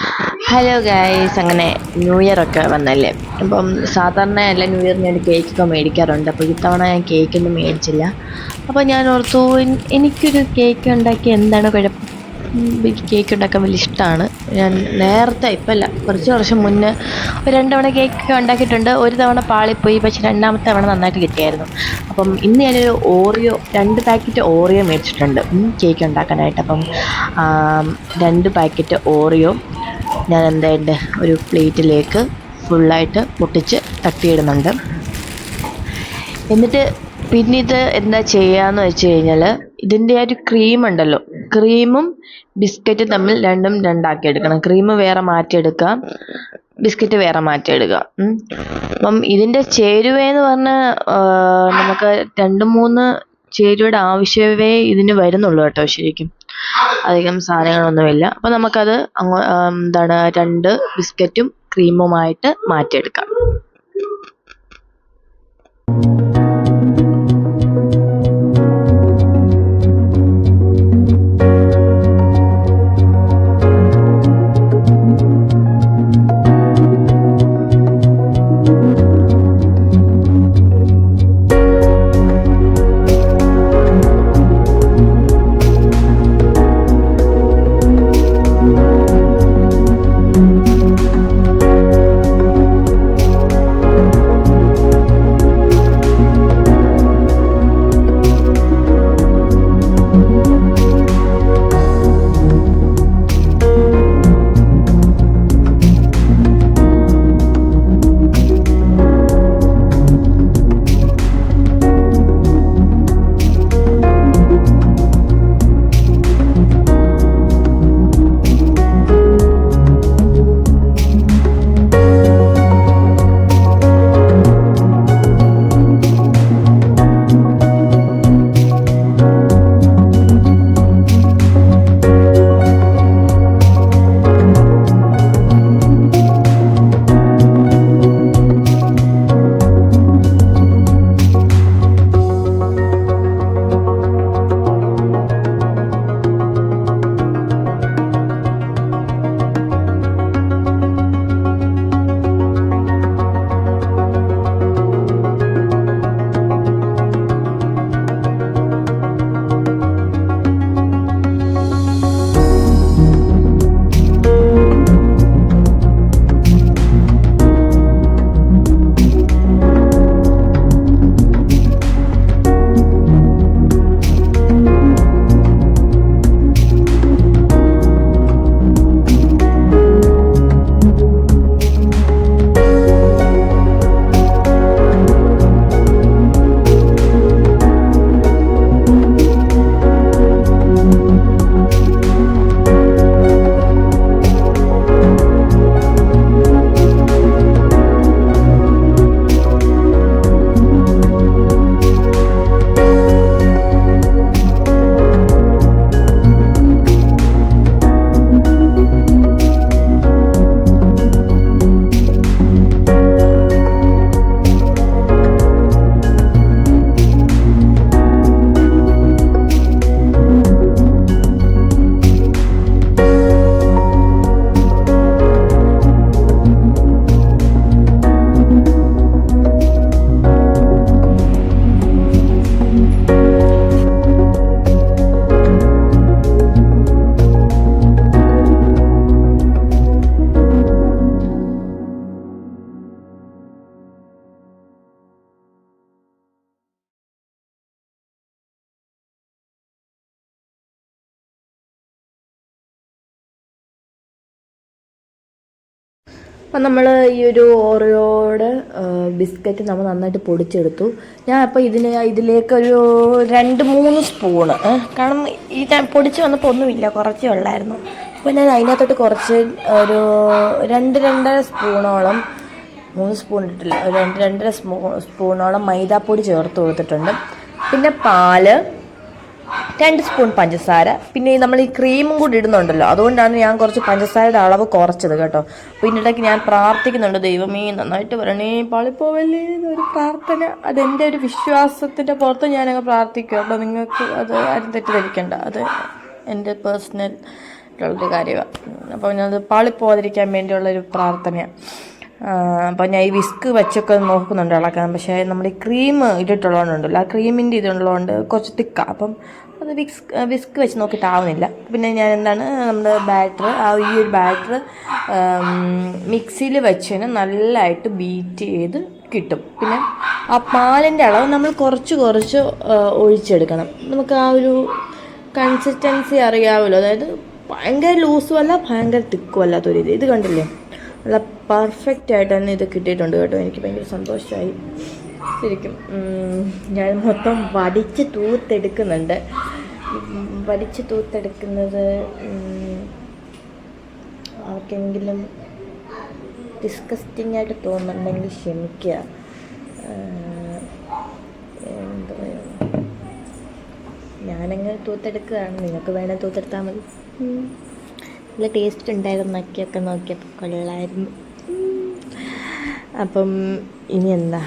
Hello guys, അങ്ങനെ new year ഒക്കെ വന്നല്ലേ. അപ്പം സാധാരണ എല്ലാ ന്യൂ ഇയറിന് ഞാൻ കേക്കൊക്കെ മേടിക്കാറുണ്ട്. അപ്പോൾ ഇത്തവണ ഞാൻ കേക്കൊന്നും മേടിച്ചില്ല. അപ്പോൾ ഞാൻ ഓർത്തു എനിക്കൊരു കേക്ക് ഉണ്ടാക്കി എന്താണ് കുഴപ്പം. എനിക്ക് കേക്ക് ഉണ്ടാക്കാൻ വലിയ ഇഷ്ടമാണ്. ഞാൻ നേരത്തെ ഇപ്പം അല്ല, കുറച്ച് വർഷം മുന്നേ ഒരു 2 തവണ കേക്ക് ഉണ്ടാക്കിയിട്ടുണ്ട്. ഒരു തവണ പാളിപ്പോയി, പക്ഷെ രണ്ടാമത്തെ തവണ നന്നായിട്ട് കിട്ടിയായിരുന്നു. അപ്പം ഇന്ന് ഞാനൊരു 2 പാക്കറ്റ് ഓറിയോ മേടിച്ചിട്ടുണ്ട് കേക്ക് ഉണ്ടാക്കാനായിട്ട്. അപ്പം 2 പാക്കറ്റ് ഓറിയോ ഞാൻ എന്താ ഒരു പ്ലേറ്റിലേക്ക് ഫുള്ളായിട്ട് പൊട്ടിച്ച് തട്ടിയിടുന്നുണ്ട്. എന്നിട്ട് പിന്നെ ഇത് എന്താ ചെയ്യാന്ന് വെച്ച് കഴിഞ്ഞാൽ, ഇതിൻ്റെ ആ ഒരു ക്രീം ഉണ്ടല്ലോ, ക്രീമും ബിസ്ക്കറ്റും തമ്മിൽ രണ്ടും രണ്ടാക്കി എടുക്കണം. ക്രീം വേറെ മാറ്റിയെടുക്കാം, ബിസ്ക്കറ്റ് വേറെ മാറ്റിയെടുക്കുക. അപ്പം ഇതിൻ്റെ ചേരുവയെന്ന് പറഞ്ഞാൽ നമുക്ക് 2-3 ചേരുവയുടെ ആവശ്യമേ ഇതിന് വരുന്നുള്ളൂ കേട്ടോ. ശരിക്കും അധികം സാധനങ്ങളൊന്നുമില്ല. അപ്പം നമുക്കത് എന്താണ് 2 ബിസ്ക്കറ്റും ക്രീമുമായിട്ട് മാറ്റിയെടുക്കാം. അപ്പം നമ്മൾ ഈ ഒരു ഓറിയോയുടെ ബിസ്ക്കറ്റ് നമ്മൾ നന്നായിട്ട് പൊടിച്ചെടുത്തു. ഞാൻ അപ്പോൾ ഇതിലേക്കൊരു 2-3 സ്പൂണ്, കാരണം ഈ പൊടിച്ച് വന്നപ്പോൾ ഒന്നുമില്ല, കുറച്ചേ ഉള്ളായിരുന്നു. അപ്പോൾ ഞാൻ അതിനകത്തോട്ട് കുറച്ച് ഒരു 2-2.5 സ്പൂണോളം, 3 സ്പൂൺ ഇട്ടില്ല, ഒരു 2-2.5 സ്പൂണോളം മൈദാപ്പൊടി ചേർത്ത് കൊടുത്തിട്ടുണ്ട്. പിന്നെ പാല്, 2 സ്പൂൺ പഞ്ചസാര, പിന്നെ നമ്മൾ ഈ ക്രീമും കൂടി ഇടുന്നുണ്ടല്ലോ, അതുകൊണ്ടാണ് ഞാൻ കുറച്ച് പഞ്ചസാരയുടെ അളവ് കുറച്ചത് കേട്ടോ. അപ്പോൾ ഇതിനിടയ്ക്ക് ഞാൻ പ്രാർത്ഥിക്കുന്നുണ്ട്, ദൈവമേ നന്നായിട്ട് വരണേ, പാളിപ്പോവല്ലേ എന്നൊരു പ്രാർത്ഥന. അതെൻ്റെ ഒരു വിശ്വാസത്തിൻ്റെ പുറത്ത് ഞാനങ്ങ് പ്രാർത്ഥിക്കും കേട്ടോ. നിങ്ങൾക്ക് അത് ആരും തെറ്റിദ്ധരിക്കണ്ട, അത് എൻ്റെ പേഴ്സണൽ ആയിട്ടുള്ളൊരു കാര്യമാണ്. അപ്പോൾ ഞാനത് പാളിപ്പോകാതിരിക്കാൻ വേണ്ടിയുള്ളൊരു പ്രാർത്ഥനയാണ്. അപ്പോൾ ഞാൻ ഈ വിസ്ക് വെച്ചൊക്കെ നോക്കുന്നുണ്ട് ഇളക്കാൻ. പക്ഷേ നമ്മുടെ ഈ ക്രീം ഇട്ടിട്ടുള്ളതുകൊണ്ടുണ്ടല്ലോ, ആ ക്രീമിൻ്റെ ഇതുള്ളതുകൊണ്ട് കുറച്ച് തിക്കാണ്. അപ്പം അത് വിസ്ക് വെച്ച് നോക്കിയിട്ടാവുന്നില്ല. പിന്നെ ഞാൻ എന്താണ് നമ്മുടെ ബാറ്റർ, ഈ ഒരു ബാറ്റർ മിക്സിയിൽ വെച്ചതിന് നല്ലതായിട്ട് ബീറ്റ് ചെയ്ത് കിട്ടും. പിന്നെ ആ പാലിൻ്റെ അളവ് നമ്മൾ കുറച്ച് ഒഴിച്ചെടുക്കണം. നമുക്ക് ആ ഒരു കൺസിസ്റ്റൻസി അറിയാമല്ലോ. അതായത് ഭയങ്കര ലൂസും അല്ല ഭയങ്കര തിക്കും അല്ലാത്തൊരു ഇത് കണ്ടില്ലേ, നല്ല പെർഫെക്റ്റ് ആയിട്ട് തന്നെ ഇത് കിട്ടിയിട്ടുണ്ട് കേട്ടോ. എനിക്ക് ഭയങ്കര സന്തോഷമായി ശരിക്കും. ഞാൻ മൊത്തം വടിച്ച് തൂത്തെടുക്കുന്നുണ്ട്. വടിച്ച് തൂത്തെടുക്കുന്നത് ആർക്കെങ്കിലും ഡിസ്കസ്റ്റിംഗ് ആയിട്ട് തോന്നുന്നുണ്ടെങ്കിൽ ക്ഷമിക്കുക. എന്താ പറയുക, ഞാനങ്ങനെ തൂത്തെടുക്കുകയാണ്. നിങ്ങൾക്ക് വേണേൽ തൂത്തെടുത്താൽ മതി. നല്ല ടേസ്റ്റ് ഉണ്ടായിരുന്നു. നക്കിയൊക്കെ നോക്കിയപ്പോൾ കൊള്ളായിരുന്നു. അപ്പം ഇനി എന്താ,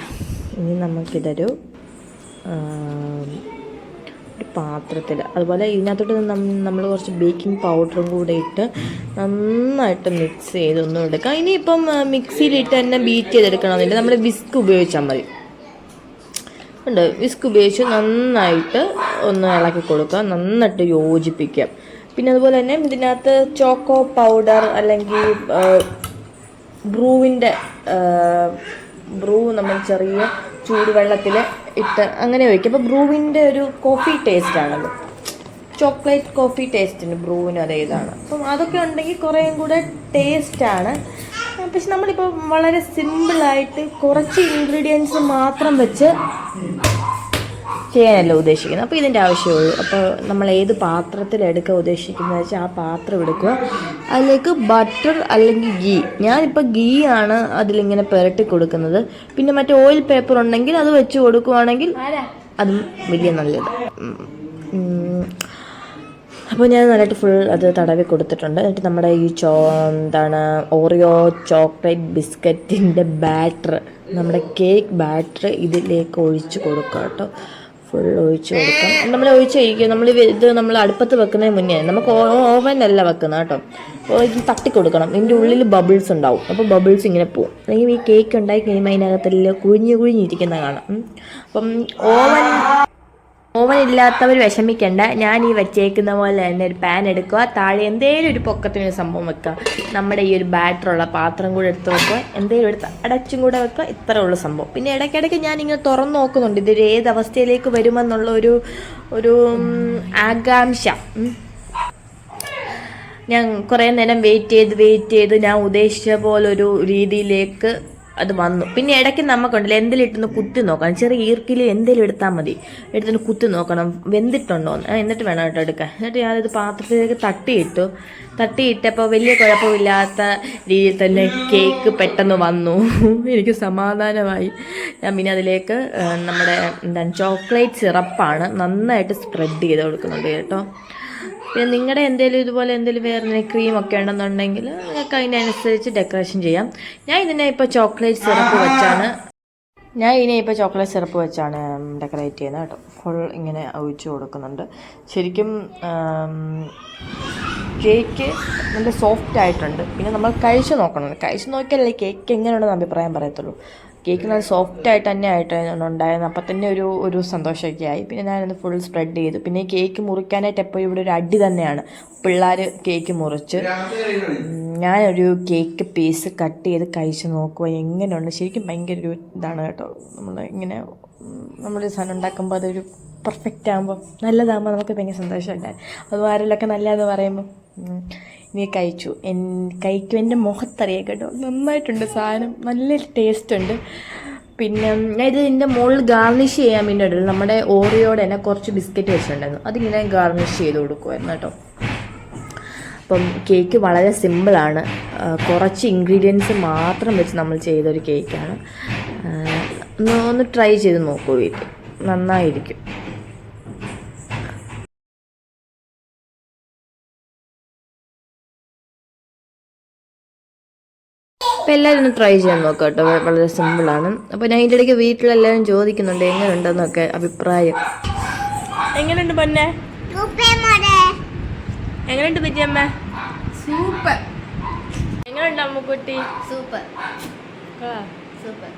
ഇനി നമുക്കിതൊരു പാത്രത്തിൽ, അതുപോലെ ഇതിനകത്തോട്ട് നമ്മൾ കുറച്ച് ബേക്കിംഗ് പൗഡറും കൂടെ ഇട്ട് നന്നായിട്ട് മിക്സ് ചെയ്തൊന്നും എടുക്കാം. ഇനിയിപ്പം മിക്സിയിലിട്ട് തന്നെ ബീറ്റ് ചെയ്തെടുക്കണമെന്നില്ല, നമ്മൾ വിസ്ക് ഉപയോഗിച്ചാൽ മതി. ഉണ്ട്, വിസ്ക് ഉപയോഗിച്ച് നന്നായിട്ട് ഒന്ന് ഇളക്കി കൊടുക്കുക, നന്നായിട്ട് യോജിപ്പിക്കുക. പിന്നെ അതുപോലെ തന്നെ ഇതിനകത്ത് ചോക്കോ പൗഡർ അല്ലെങ്കിൽ ബ്രൂ നമ്മൾ ചെറിയ ചൂടുവെള്ളത്തിൽ ഇട്ട് അങ്ങനെ ഒഴിക്കും. അപ്പോൾ ബ്രൂവിൻ്റെ ഒരു കോഫി ടേസ്റ്റ് ആണല്ലോ, ചോക്ലേറ്റ് കോഫി ടേസ്റ്റിന് ബ്രൂവിന് അതേ ഇതാണ്. അപ്പം അതൊക്കെ ഉണ്ടെങ്കിൽ കുറേയും കൂടെ ടേസ്റ്റാണ്. പക്ഷെ നമ്മളിപ്പോൾ വളരെ സിമ്പിളായിട്ട് കുറച്ച് ഇൻഗ്രീഡിയൻസ് മാത്രം വെച്ച് ചെയ്യാനല്ല ഉദ്ദേശിക്കുന്നത്. അപ്പോൾ ഇതിൻ്റെ ആവശ്യമുള്ളൂ. അപ്പോൾ നമ്മൾ ഏത് പാത്രത്തിലെടുക്കുക ഉദ്ദേശിക്കുന്നത് വെച്ചാൽ ആ പാത്രം എടുക്കുക, അതിലേക്ക് ബട്ടർ അല്ലെങ്കിൽ ഗീ, ഞാനിപ്പോൾ ഗീ ആണ് അതിലിങ്ങനെ പുരട്ടി കൊടുക്കുന്നത്. പിന്നെ മറ്റേ ഓയിൽ പേപ്പർ ഉണ്ടെങ്കിൽ അത് വെച്ച് കൊടുക്കുവാണെങ്കിൽ അതും വലിയ നല്ലത്. അപ്പോൾ ഞാൻ നല്ലതായിട്ട് ഫുൾ അത് തടവി കൊടുത്തിട്ടുണ്ട്. എന്നിട്ട് നമ്മുടെ ഈ ഓറിയോ ചോക്ലേറ്റ് ബിസ്ക്കറ്റിൻ്റെ ബാറ്റർ, നമ്മുടെ കേക്ക് ബാറ്റർ ഇതിലേക്ക് ഒഴിച്ച് കൊടുക്കുക കേട്ടോ. ഫുൾ ഒഴിച്ച് കൊടുക്കാം. നമ്മൾ ഒഴിച്ചിരിക്കുക, നമ്മൾ അടുപ്പത്ത് വെക്കുന്നതിന് മുന്നേ നമുക്ക് ഓവനല്ല വെക്കുന്നത് കേട്ടോ. അപ്പോൾ ഇത് തട്ടി കൊടുക്കണം. ഇതിൻ്റെ ഉള്ളിൽ ബബിൾസ് ഉണ്ടാവും. അപ്പോൾ ബബിൾസ് ഇങ്ങനെ പോവും. അല്ലെങ്കിൽ ഈ കേക്ക് ഉണ്ടായി കഴിയുമ്പോൾ അതിനകത്തെല്ലാം കുഴിഞ്ഞിരിക്കുന്ന കാണാം. അപ്പം ഓവൻ ഇല്ലാത്തവർ വിഷമിക്കേണ്ട. ഞാൻ ഈ വെച്ചേക്കുന്ന പോലെ തന്നെ ഒരു പാൻ എടുക്കുക, താഴെ എന്തെങ്കിലും ഒരു പൊക്കത്തിനൊരു സംഭവം വെക്കുക, നമ്മുടെ ഈ ഒരു ബാറ്ററുള്ള പാത്രം കൂടെ എടുത്ത് വെക്കുക, എന്തെങ്കിലും എടുത്ത് അടച്ചും കൂടെ വെക്കുക. ഇത്രേ ഉള്ള സംഭവം. പിന്നെ ഇടയ്ക്കിടയ്ക്ക് ഞാനിങ്ങനെ തുറന്ന് നോക്കുന്നുണ്ട് ഇതൊരു ഏത് അവസ്ഥയിലേക്ക് വരുമെന്നുള്ള ഒരു ആകാംക്ഷ. ഞാൻ കുറേ നേരം വെയിറ്റ് ചെയ്ത് ഞാൻ ഉദ്ദേശിച്ച പോലൊരു രീതിയിലേക്ക് അത് വന്നു. പിന്നെ ഇടയ്ക്ക് നമുക്കുണ്ടല്ലോ എന്തെങ്കിലും ഇട്ടൊന്ന് കുത്തി നോക്കണം, ചെറിയ ഈർക്കിൽ എന്തെങ്കിലും എടുത്താൽ മതി, എടുത്തൊന്ന് കുത്തി നോക്കണം വെന്തിട്ടുണ്ടോ എന്ന്. എന്നിട്ട് വേണം കേട്ടോ എടുക്കാൻ. എന്നിട്ട് ഞാനിത് പാത്രത്തിലേക്ക് തട്ടിയിട്ടപ്പോൾ വലിയ കുഴപ്പമില്ലാത്ത രീതിയിൽ തന്നെ കേക്ക് പെട്ടെന്ന് വന്നു. എനിക്ക് സമാധാനമായി. ഞാൻ പിന്നെ അതിലേക്ക് നമ്മുടെ ചോക്ലേറ്റ് സിറപ്പാണ് നന്നായിട്ട് സ്പ്രെഡ് ചെയ്ത് കൊടുക്കുന്നുണ്ട് കേട്ടോ. പിന്നെ നിങ്ങളുടെ ഇതുപോലെ വേറെ ക്രീമൊക്കെ ഉണ്ടെന്നുണ്ടെങ്കിൽ നിങ്ങൾക്ക് അതിനനുസരിച്ച് ഡെക്കറേഷൻ ചെയ്യാം. ഞാൻ ഇതിനെ ഇപ്പോൾ ചോക്ലേറ്റ് സിറപ്പ് വെച്ചാണ് ഡെക്കറേറ്റ് ചെയ്യുന്നത് കേട്ടോ. ഫുൾ ഇങ്ങനെ ഒഴിച്ച് കൊടുക്കുന്നുണ്ട്. ശരിക്കും കേക്ക് നല്ല സോഫ്റ്റ് ആയിട്ടുണ്ട്. പിന്നെ നമ്മൾ കഴിച്ച് നോക്കിയാലേ കേക്ക് എങ്ങനെയുണ്ടെന്ന് അഭിപ്രായം പറയത്തുള്ളൂ. കേക്ക് നല്ല സോഫ്റ്റായിട്ട് തന്നെ ഉണ്ടായിരുന്നു. അപ്പം തന്നെ ഒരു സന്തോഷമൊക്കെ ആയി. പിന്നെ ഞാനത് ഫുൾ സ്പ്രെഡ് ചെയ്തു. പിന്നെ ഈ കേക്ക് മുറിക്കാനായിട്ട് എപ്പോഴും ഇവിടെ ഒരു അടി തന്നെയാണ്. പിള്ളേർ കേക്ക് മുറിച്ച് ഞാനൊരു കേക്ക് പീസ് കട്ട് ചെയ്ത് കഴിച്ച് നോക്കുക എങ്ങനെയുണ്ട്. ശരിക്കും ഭയങ്കര ഒരു ഇതാണ് കേട്ടോ. നമ്മളൊരു സാധനം ഉണ്ടാക്കുമ്പോൾ അതൊരു പെർഫെക്റ്റ് ആകുമ്പോൾ നല്ലതാകുമ്പോൾ നമുക്ക് ഭയങ്കര സന്തോഷമുണ്ടായി. അത് ആരെങ്കിലുമൊക്കെ നല്ലതെന്ന് പറയുമ്പോൾ നീ കഴിക്കും. എൻ്റെ മുഖത്തറിയാം കേട്ടോ, നന്നായിട്ടുണ്ട് സാധനം, നല്ല ടേസ്റ്റ് ഉണ്ട്. പിന്നെ ഞാൻ ഇതിൻ്റെ മുകളിൽ ഗാർണിഷ് ചെയ്യാൻ വേണ്ടി നമ്മുടെ ഓറിയോടെ തന്നെ കുറച്ച് ബിസ്ക്കറ്റ് വെച്ചിട്ടുണ്ടായിരുന്നു, അതിങ്ങനെ ഗാർണിഷ് ചെയ്ത് കൊടുക്കുമായിരുന്നു കേട്ടോ. അപ്പം കേക്ക് വളരെ സിമ്പിളാണ്, കുറച്ച് ഇൻഗ്രീഡിയൻസ് മാത്രം വെച്ച് നമ്മൾ ചെയ്തൊരു കേക്കാണ്. ഒന്ന് ട്രൈ ചെയ്ത് നോക്കൂ വീട്ടിൽ, നന്നായിരിക്കും. അപ്പോൾ എല്ലാവരും ഒന്ന് ട്രൈ ചെയ്യാൻ നോക്കാം കേട്ടോ, വളരെ സിമ്പിളാണ്. അപ്പോൾ ഞാൻ ഇതിൻ്റെ ഇടയ്ക്ക് വീട്ടിലെല്ലാവരും ചോദിക്കുന്നുണ്ട് എങ്ങനെയുണ്ടെന്നൊക്കെ അഭിപ്രായം. എങ്ങനെയുണ്ട് പൊന്നെ, എങ്ങനെയുണ്ട് വിജയമ്മ? സൂപ്പർ. എങ്ങനെയുണ്ട് അമ്മുക്കുട്ടി? സൂപ്പർ. സൂപ്പർ.